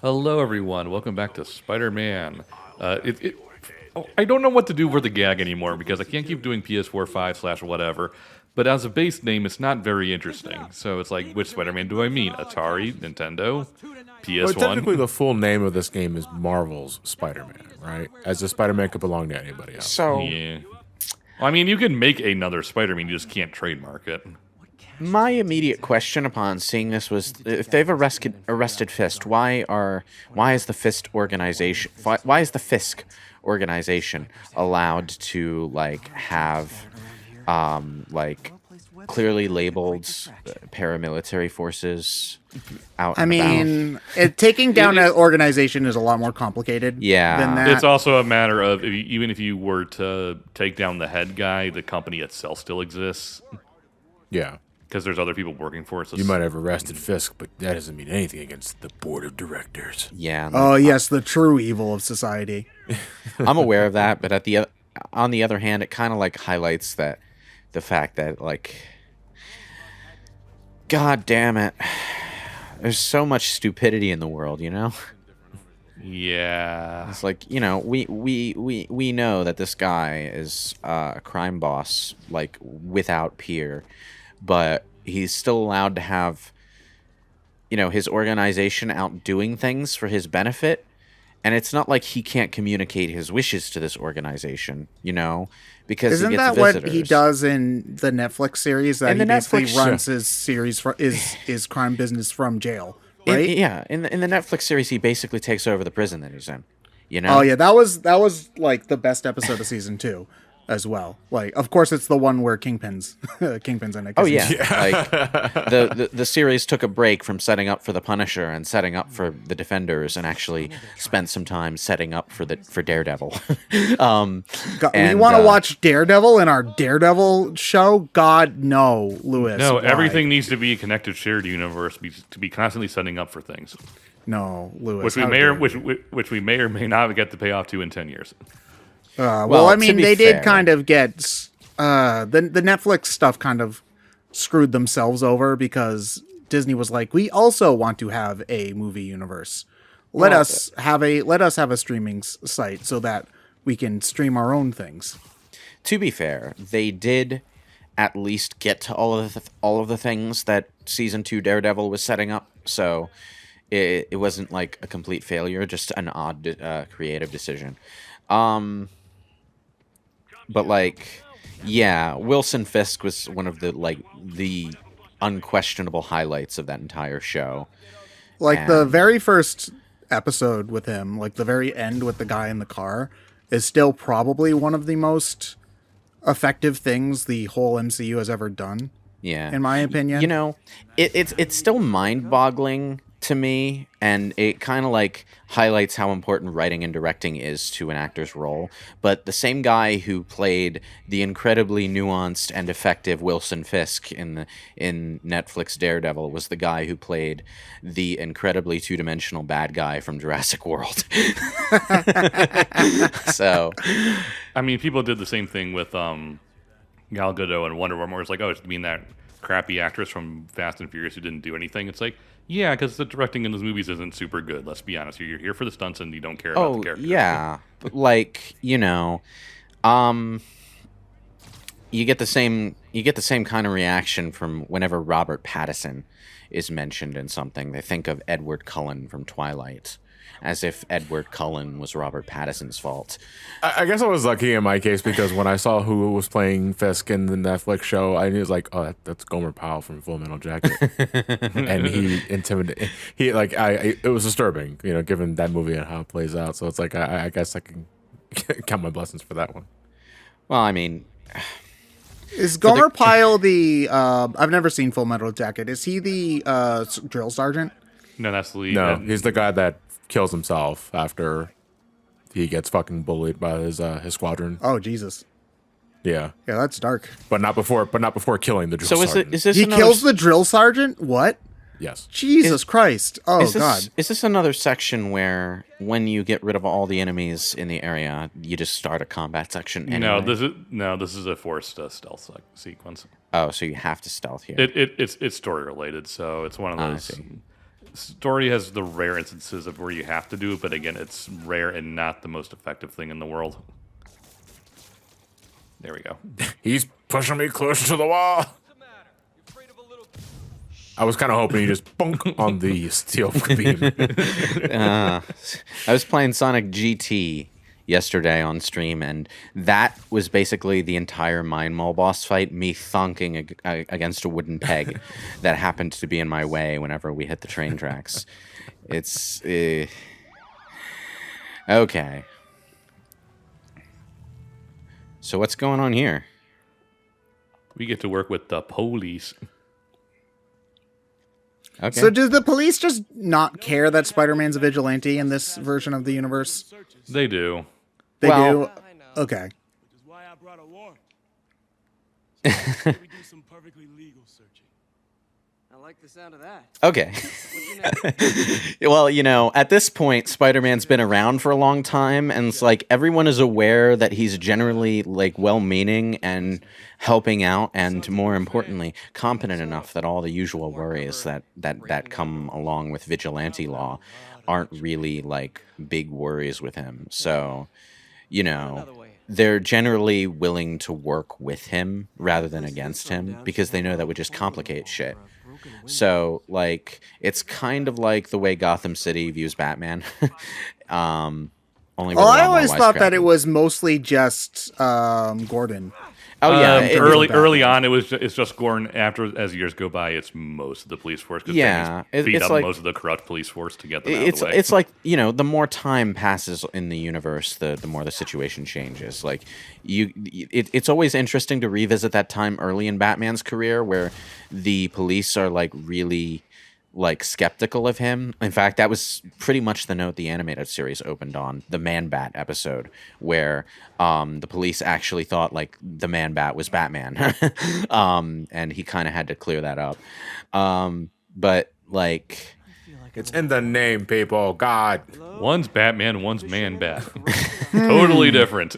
Hello, everyone. Welcome back to Spider-Man. I don't know what to do for the gag anymore because I can't keep doing PS4 5 / whatever. But as a base name, it's not very interesting. So it's like, which Spider-Man do I mean? Atari, Nintendo, Well, technically, PS1. the full name of this game is Marvel's Spider-Man, right? As if Spider-Man could belong to anybody else. So, Yeah. Well, I mean, you can make another Spider-Man, you just can't trademark it. my immediate question upon seeing this was, if they've arrested Fist, why is the Fist organization why is the Fisk organization allowed to have clearly labeled paramilitary forces out I and about? mean, taking down an organization is a lot more complicated Yeah. than that. It's also a matter of even if you were to take down the head guy, the company itself still exists Yeah. because there's other people working for it. So You might have arrested Fisk, but that doesn't mean anything against the board of directors. Yeah. Oh, yes, the true evil of society. I'm aware of that, but on the other hand, it kind of highlights the fact that God damn it, there's so much stupidity in the world, you know. Yeah. It's we know that this guy is a crime boss without peer, but he's still allowed to have his organization out doing things for his benefit. And it's not like he can't communicate his wishes to this organization, because Isn't he gets that what visitors. he does in the Netflix series? That In he the basically Netflix runs his series, his crime business from jail, right? In the Netflix series, he basically takes over the prison that he's in. You know? Oh yeah, that was like the best episode of season 2 as well. Like, of course, it's the one where Kingpin's in it. Oh yeah, the series took a break from setting up for the Punisher and setting up for the Defenders, and actually spent some time setting up for Daredevil. God, you want to watch Daredevil in our Daredevil show? God, no, Lewis. No, why? everything needs to be a connected, shared universe to be constantly setting up for things, No, Lewis. which we how may dare or which we may or may not get the payoff to in 10 years. Well, I to mean, be they fair- did kind of get the Netflix stuff kind of screwed themselves over because Disney was like, we also want to have a movie universe. Let us have a streaming site so that we can stream our own things. To be fair, they did at least get to all of the things that season 2 Daredevil was setting up. So it wasn't like a complete failure, just an odd creative decision. But yeah, Wilson Fisk was one of the unquestionable highlights of that entire show. Like the And- very first episode with him, like the very end with the guy in the car, is still probably one of the most effective things the whole MCU has ever done, Yeah, in my opinion. It's still mind-boggling to me, and it kind of highlights how important writing and directing is to an actor's role. But the same guy who played the incredibly nuanced and effective Wilson Fisk in Netflix Daredevil was the guy who played the incredibly two-dimensional bad guy from Jurassic World. So, I mean, people did the same thing with Gal Gadot and Wonder Woman, where it's like, oh, it's mean that crappy actress from Fast and Furious who didn't do anything. It's like, yeah, because the directing in those movies isn't super good. Let's be honest. You're here for the stunts and you don't care about the characters. yeah, but you get the same kind of reaction from whenever Robert Pattinson is mentioned in something. They think of Edward Cullen from Twilight, as if Edward Cullen was Robert Pattinson's fault. I guess I was lucky in my case because when I saw who was playing Fisk in the Netflix show, I knew it was like, oh, that's Gomer Pyle from Full Metal Jacket, and he intimidated. It was disturbing, given that movie and how it plays out. So it's like I guess I can count my blessings for that one. Well, I mean, Is Gomer Pyle the? I've never seen Full Metal Jacket. Is he the drill sergeant? No, that's the lead. No, he's the guy that kills himself after he gets fucking bullied by his squadron. Oh Jesus! Yeah, Yeah, that's dark. but not before killing the drill so sergeant. is this He another, kills the drill sergeant. What? Yes. Jesus Christ! Oh is this, God! Is this another section where when you get rid of all the enemies in the area, you just start a combat section anyway? This is a forced stealth sequence. Oh, so you have to stealth here. It's story related, so it's one of I those. see. story has the rare instances of where you have to do it, but again, it's rare and not the most effective thing in the world. There we go. He's pushing me closer to the wall. I was kind of hoping you just bonk on the steel beam. I was playing Sonic GT yesterday on stream, and that was basically the entire Mind Mole boss fight, me thunking against a wooden peg that happened to be in my way whenever we hit the train tracks. It's... okay. So what's going on here? We get to work with the police. Okay. So does the police just not care that Spider-Man's a vigilante in this version of the universe? They do. They Well- do? Okay. Which is why I brought a warrant. So we do some perfectly legal searching. I like the sound of that. Okay. Well, you know, at this point, Spider-Man's been around for a long time, and it's like everyone is aware that he's generally like well-meaning and helping out, and more importantly, competent enough that all the usual worries that come along with vigilante law aren't really like big worries with him. So, you know, they're generally willing to work with him rather than against him because they know that would just complicate shit. So, like, it's kind of like the way Gotham City views Batman. Only with a Well, lot I more always thought that wisecracking. it was mostly just Gordon. Oh yeah, early on, it's just Gordon. After as years go by, it's most of the police force. 'Cause Yeah, Penny's beat it's up like- most of the corrupt police force to get them out of the way. it's like, you know, the more time passes in the universe, the more the situation changes. Like it's always interesting to revisit that time early in Batman's career where the police are like really like skeptical of him. In fact, that was pretty much the note the animated series opened on, the Man-Bat episode, where the police actually thought like the Man-Bat was Batman. And he kind of had to clear that up. But like, It's in the name, people. God. One's Batman, one's Man-Bat. Totally different.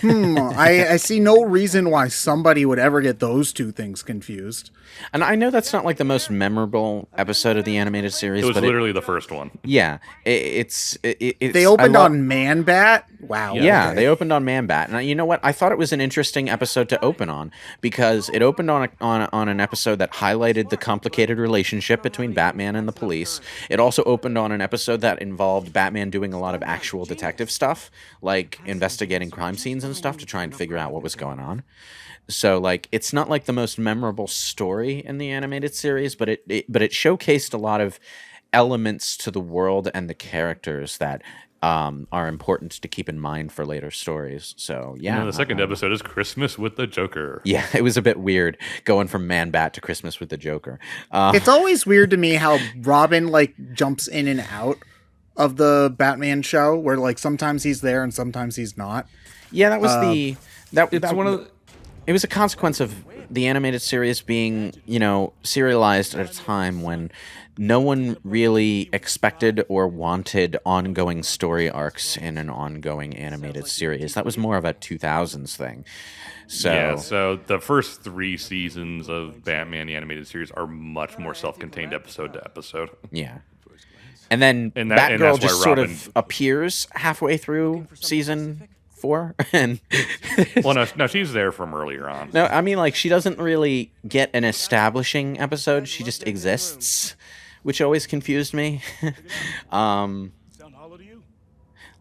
I see no reason why somebody would ever get those two things confused. and I know that's not like the most memorable episode of the animated series, It was but literally the first one. yeah, it's They opened on Man-Bat? Wow. Yeah, okay. they opened on Man-Bat, and you know what? I thought it was an interesting episode to open on because it opened on an episode that highlighted the complicated relationship between Batman and the police. It also opened on an episode that involved Batman doing a lot of actual detective stuff, like investigating crime scenes and stuff to try and figure out what was going on. So, like, it's not like the most memorable story in the animated series, but it showcased a lot of elements to the world and the characters that are important to keep in mind for later stories. So, yeah. And then the second episode is Christmas with the Joker. Yeah, it was a bit weird going from Man-Bat to Christmas with the Joker. It's always weird to me how Robin like jumps in and out of the Batman show, where like sometimes he's there and sometimes he's not. Yeah, that was it was a consequence of the animated series being, you know, serialized at a time when no one really expected or wanted ongoing story arcs in an ongoing animated series. That was more of a 2000s thing. So, Yeah, so the first 3 seasons of Batman the animated series are much more self-contained episode to episode. yeah. And then And that's Batgirl why just sort Robin- of appears halfway through season 4. And Well, no, she's there from earlier on. no, I mean, like, she doesn't really get an establishing episode. She just exists, which always confused me. Sound hollow to you?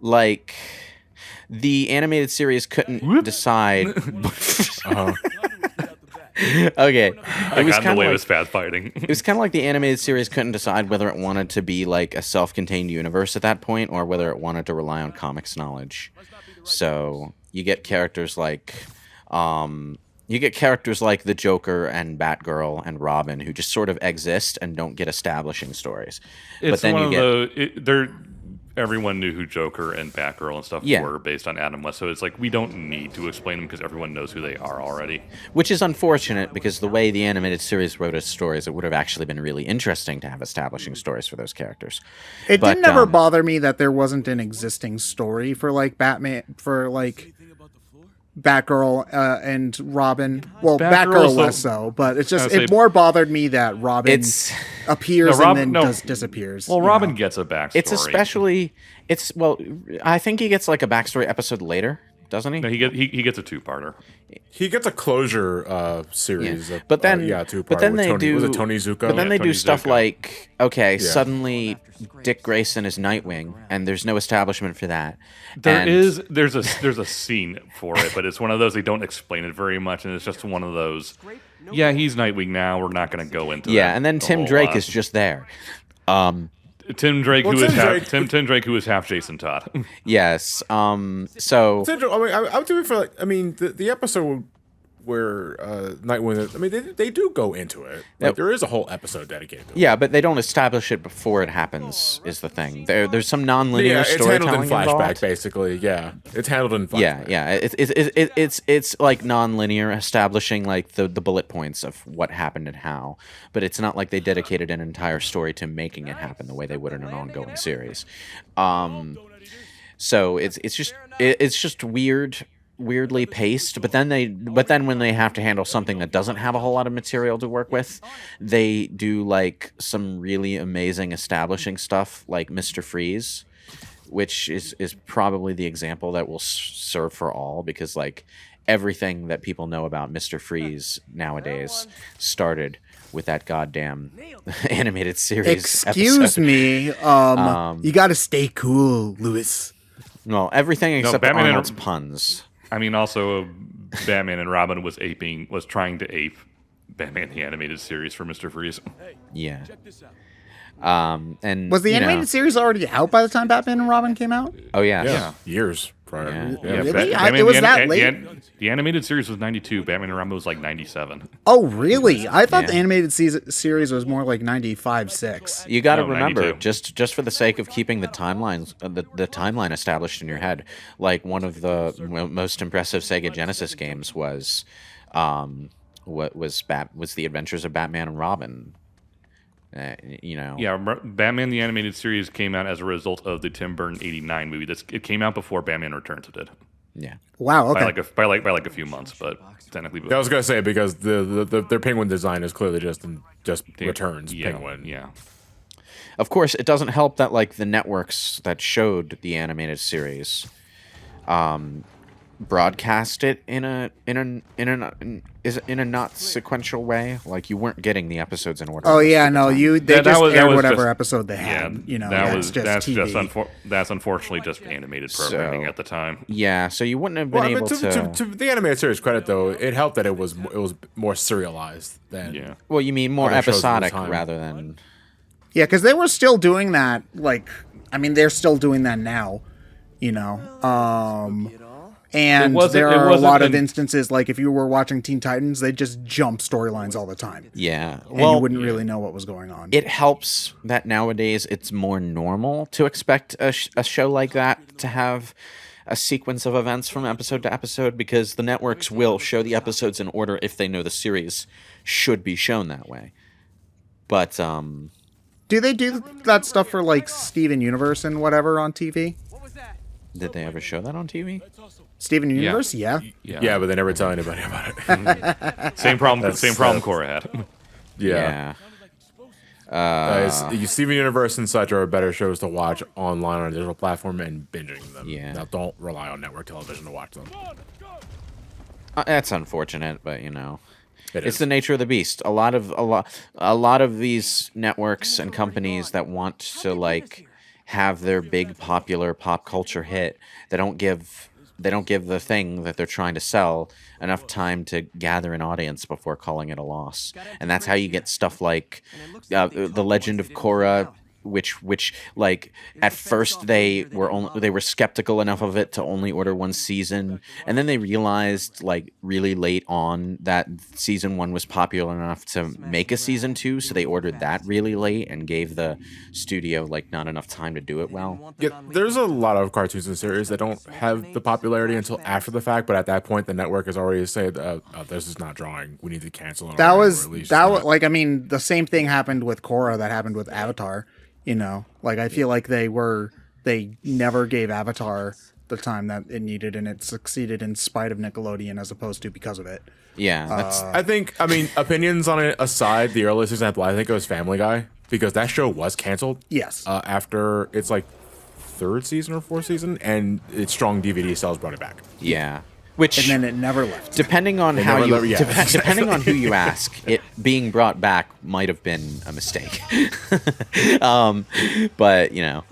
Like, the animated series couldn't decide. Uh-huh. Okay, it I was got in the kind way of of like his bad fighting. it was kind of like the animated series couldn't decide whether it wanted to be like a self-contained universe at that point or whether it wanted to rely on comics knowledge. So you get characters like the Joker and Batgirl and Robin who just sort of exist and don't get establishing stories. It's then one you of get they're everyone knew who Joker and Batgirl and stuff Yeah. were based on Adam West, so it's like we don't need to explain them because everyone knows who they are already. which is unfortunate because the way the animated series wrote its stories, it would have actually been really interesting to have establishing stories for those characters. It But, did never um, bother me that there wasn't an existing story for like Batman, for like Batgirl and Robin. Well, Batgirl, Batgirl so- less so, but it's just I was gonna it say- more bothered me that Robin It's appears No, and then disappears. Well, you Robin know? gets a backstory. it's especially it's well, I think he gets like a backstory episode later, doesn't he? No, he gets a two-parter. He gets a closure series. Of, But then, two-part but then with they Tony, do. was it Tony Zuko? But then Yeah, they Tony do stuff Zuko. like, okay, suddenly Dick Grayson is Nightwing, and there's no establishment for that. And- There's a scene for it, but it's one of those they don't explain it very much, and it's just one of those. Yeah, he's Nightwing now. We're not going to go into yeah, that and then a Tim whole Drake lot. is just there. Tim Drake, Well, who is Tim half Drake- Tim Drake, who is half Jason Todd. Yes. So It's interesting. I mean, I would do it for like. I mean, the episode where Nightwing. I mean, they do go into it. Like, there is a whole episode dedicated to it. yeah, but they don't establish it before it happens. Is the thing. There's some non-linear Yeah, it's handled storytelling in flashback, involved. basically. Yeah, it's handled in flashback. Yeah. It's like non-linear, establishing like the bullet points of what happened and how, but it's not like they dedicated an entire story to making it happen the way they would in an ongoing series. So it's just weirdly paced. But then when they have to handle something that doesn't have a whole lot of material to work with, they do like some really amazing establishing stuff, like Mr. Freeze, which is probably the example that will serve for all, because like everything that people know about Mr. Freeze nowadays started with that goddamn animated series. Excuse episode. me. You got to stay cool, Lewis. Well, everything except Batman and- Arnold's puns. I mean, also, Batman and Robin was trying to ape Batman the Animated Series for Mr. Freeze. Yeah. Check this out. And Was the you know- animated series already out by the time Batman and Robin came out? Oh yeah. Yeah, years prior. Yeah. Yeah. Yeah, Really? Batman- It was the that an- late? The animated series was 92. Batman and Robin was like 97. Oh, really? I thought Yeah. the animated series was more like 95, 6. You got to No, remember, 92. just for the sake of keeping the timelines, the timeline established in your head. Like one of the most impressive Sega Genesis games was, was the Adventures of Batman and Robin. You know. Yeah, Batman the Animated Series came out as a result of the Tim Burton '89 movie. It came out before Batman Returns. It did Yeah. Wow, okay. by like a few months, but technically. I was gonna say because their penguin design is clearly just returns yeah, penguin. Yeah. Of course, it doesn't help that like the networks that showed the animated series, broadcast it in a not sequential way. Like you weren't getting the episodes in order. Oh most yeah, of the no, time. they That just was- that aired was whatever just- episode they Yeah, had. You know, that's just TV. that's unfortunately just animated programming So- at the time. Yeah, so you wouldn't have been Well, I mean, able to the animated series credit though, it helped that it was more serialized than Yeah. Well, you mean more other shows at the episodic time. rather than. Yeah, because they were still doing that. Like, I mean, they're still doing that now. You know, and wasn't- there it are a wasn't lot of an- instances like if you were watching Teen Titans, they just jump storylines all the time, Yeah. and you wouldn't really know what was going on. It helps that nowadays it's more normal to expect a show like that to have a sequence of events from episode to episode, because the networks will show the episodes in order if they know the series should be shown that way. But Do they do that stuff for like Steven Universe and whatever on TV? What was that? did they ever show that on TV? Steven Universe, yeah. yeah, but they never tell anybody about it. Same problem. That's- Same problem that's- Cora had. yeah. Yeah. Steven Universe and such are better shows to watch online on a digital platform and binging them. Yeah. Now don't rely on network television to watch them. That's unfortunate, but you know. It It's is. the nature of the beast. A lot of these networks and companies that want to like have their big popular pop culture hit, they don't give the thing that they're trying to sell enough time to gather an audience before calling it a loss. And that's how you get stuff like The Legend of Korra, which like at first they were skeptical enough of it to only order one season, and then they realized like really late on that season 1 was popular enough to make a season 2, so they ordered that really late and gave the studio like not enough time to do it well. Yeah, there's a lot of cartoons and series that don't have the popularity until after the fact, but at that point the network has already said, this is not drawing. We need to cancel it. That already, was or at least that was not- like, I mean, the same thing happened with Korra that happened with Avatar. You know, like I feel like they never gave Avatar the time that it needed, and it succeeded in spite of Nickelodeon as opposed to because of it. Yeah, that's I mean, opinions on it aside, the earliest example, I think it was Family Guy, because that show was canceled. Yes. After its like third season or fourth season, and its strong DVD sales brought it back. yeah. Which And then it never left. depending on how never you let- yeah. depending on who you ask, it being brought back might have been a mistake. But you know,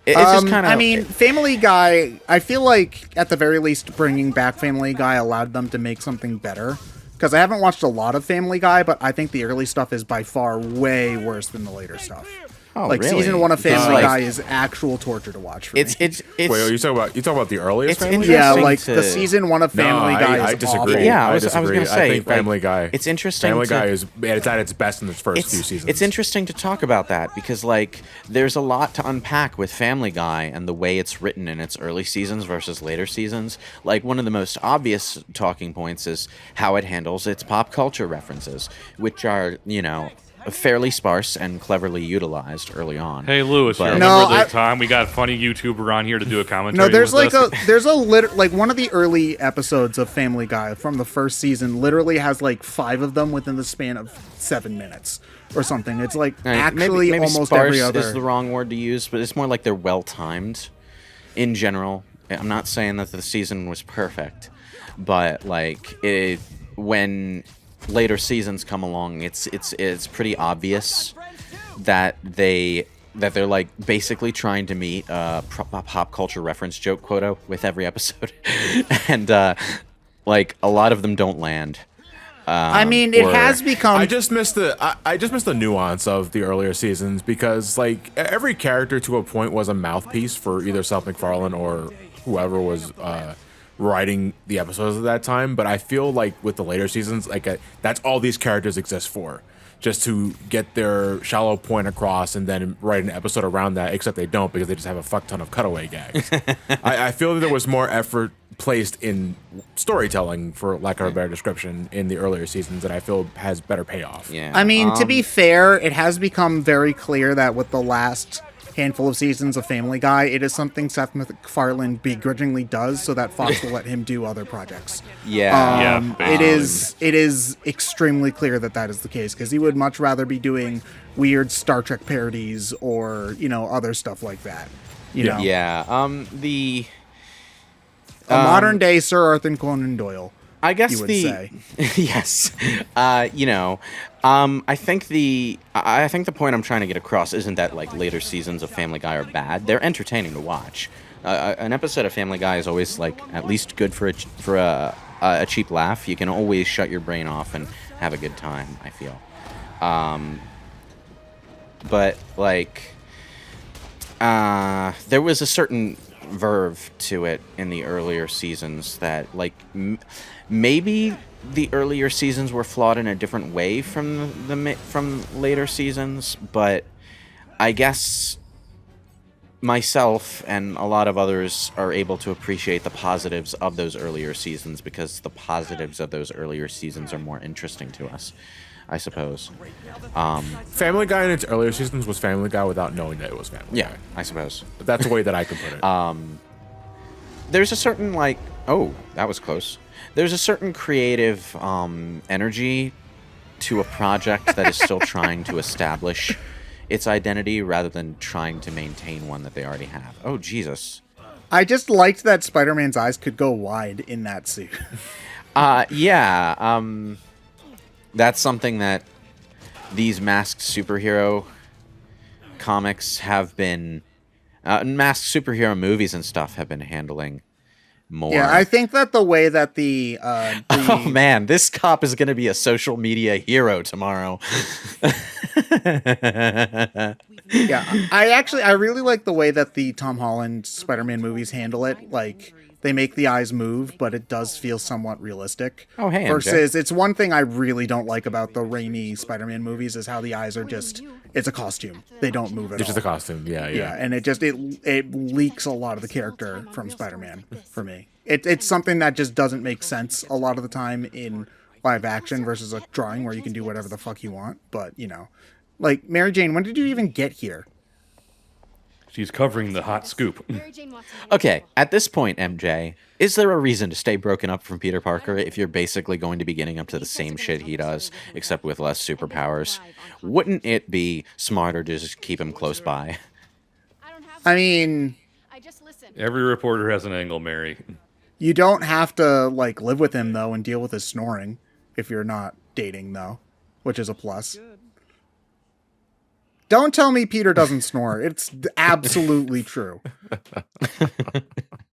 it's just kind of. I mean, Family Guy, I feel like at the very least bringing back Family Guy allowed them to make something better. Because I haven't watched a lot of Family Guy, but I think the early stuff is by far way worse than the later stuff. oh, Like really? season 1 of Family Like, Guy is actual torture to watch for It's me. it's Wait, you talk about the earliest It's Family interesting. Guy? Yeah, interesting like to- the season 1 of Family Guy is I disagree. awful. Yeah, I was disagree. gonna say, I think like, Family Guy. it's interesting Family to- Guy is at its best in its first few seasons. It's interesting to talk about that because like there's a lot to unpack with Family Guy and the way it's written in its early seasons versus later seasons. Like one of the most obvious talking points is how it handles its pop culture references, which are, you know, fairly sparse and cleverly utilized early on. Hey, Lewis, you But- remember No, the I- time we got a funny YouTuber on here to do a commentary? No, there's with like us? like one of the early episodes of Family Guy from the first season literally has like 5 of them within the span of 7 minutes or something. It's like I mean, actually maybe almost sparse every other. is the wrong word to use, but it's more like they're well timed in general. I'm not saying that the season was perfect, but like when later seasons come along, it's pretty obvious that they're like basically trying to meet a pop culture reference joke quota with every episode, and like a lot of them don't land. I mean, it or- has become. I just missed the nuance of the earlier seasons because like every character to a point was a mouthpiece for either Seth MacFarlane or whoever was writing the episodes at that time. But I feel like with the later seasons, like that's all these characters exist for, just to get their shallow point across and then write an episode around that. Except they don't because they just have a fuck ton of cutaway gags. I feel that there was more effort placed in storytelling, for lack of a better description, in the earlier seasons that I feel has better payoff. Yeah. I mean, to be fair, it has become very clear that with the last handful of seasons of Family Guy, it is something Seth MacFarlane begrudgingly does so that Fox will let him do other projects. yeah. Yeah, It is extremely clear that that is the case because he would much rather be doing weird Star Trek parodies or, you know, other stuff like that. You know, Yeah. The a modern day Sir Arthur Conan Doyle. I guess you would the say. yes, you know, I think the point I'm trying to get across isn't that like later seasons of Family Guy are bad. They're entertaining to watch. An episode of Family Guy is always like at least good for a cheap laugh. You can always shut your brain off and have a good time, I feel. But like, there was a certain verve to it in the earlier seasons that like maybe the earlier seasons were flawed in a different way from from later seasons, but I guess myself and a lot of others are able to appreciate the positives of those earlier seasons because the positives of those earlier seasons are more interesting to us, I suppose. Family Guy in its earlier seasons was Family Guy without knowing that it was Family Yeah, Guy. I suppose. But that's the way that I can put it. There's a certain like, oh, that was close. There's a certain creative energy to a project that is still trying to establish its identity rather than trying to maintain one that they already have. Oh, Jesus. I just liked that Spider-Man's eyes could go wide in that suit. Yeah. That's something that these masked superhero comics have been, masked superhero movies and stuff have been handling more. Yeah, I think that the way that the Oh man, this cop is going to be a social media hero tomorrow. yeah, I really like the way that the Tom Holland Spider-Man movies handle it. Like they make the eyes move, but it does feel somewhat realistic. Oh, hey, MJ. Versus, it's one thing I really don't like about the Raimi Spider-Man movies is how the eyes are just, it's a costume. They don't move at It's all. just a costume. Yeah. Yeah, and it leaks a lot of the character from Spider-Man for me. It's something that just doesn't make sense a lot of the time in live action versus a drawing where you can do whatever the fuck you want. But, you know, like Mary Jane, when did you even get here? She's covering the hot scoop. Okay, at this point, MJ, is there a reason to stay broken up from Peter Parker if you're basically going to be getting up to the same shit he does, except with less superpowers? Wouldn't it be smarter to just keep him close by? I mean, Every reporter has an angle, Mary. you don't have to like live with him though and deal with his snoring if you're not dating though, which is a plus. Don't tell me Peter doesn't snore. It's absolutely true.